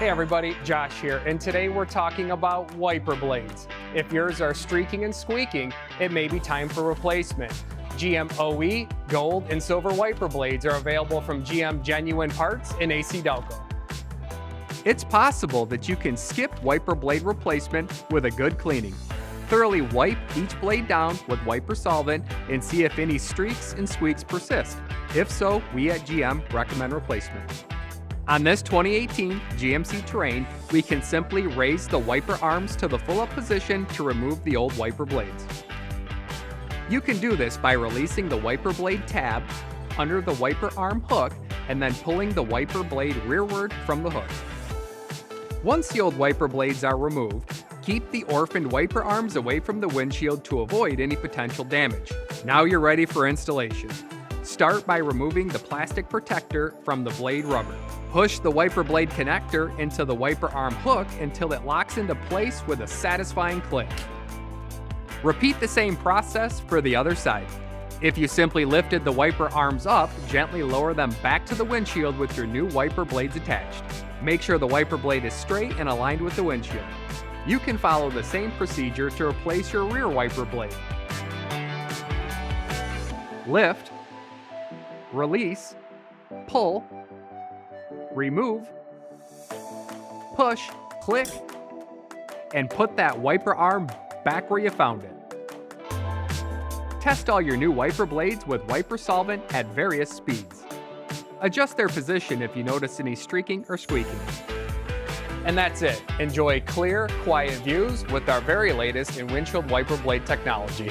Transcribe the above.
Hey everybody, Josh here, and today we're talking about wiper blades. If yours are streaking and squeaking, it may be time for replacement. GM OE, gold, and silver wiper blades are available from GM Genuine Parts and ACDelco. It's possible that you can skip wiper blade replacement with a good cleaning. Thoroughly wipe each blade down with wiper solvent and see if any streaks and squeaks persist. If so, we at GM recommend replacement. On this 2018 GMC Terrain, we can simply raise the wiper arms to the full-up position to remove the old wiper blades. You can do this by releasing the wiper blade tab under the wiper arm hook and then pulling the wiper blade rearward from the hook. Once the old wiper blades are removed, keep the orphaned wiper arms away from the windshield to avoid any potential damage. Now you're ready for installation. Start by removing the plastic protector from the blade rubber. Push the wiper blade connector into the wiper arm hook until it locks into place with a satisfying click. Repeat the same process for the other side. If you simply lifted the wiper arms up, gently lower them back to the windshield with your new wiper blades attached. Make sure the wiper blade is straight and aligned with the windshield. You can follow the same procedure to replace your rear wiper blade. Lift, release, pull, remove, push, click, and put that wiper arm back where you found it. Test all your new wiper blades with wiper solvent at various speeds. Adjust their position if you notice any streaking or squeaking. And that's it. Enjoy clear, quiet views with our very latest in windshield wiper blade technology.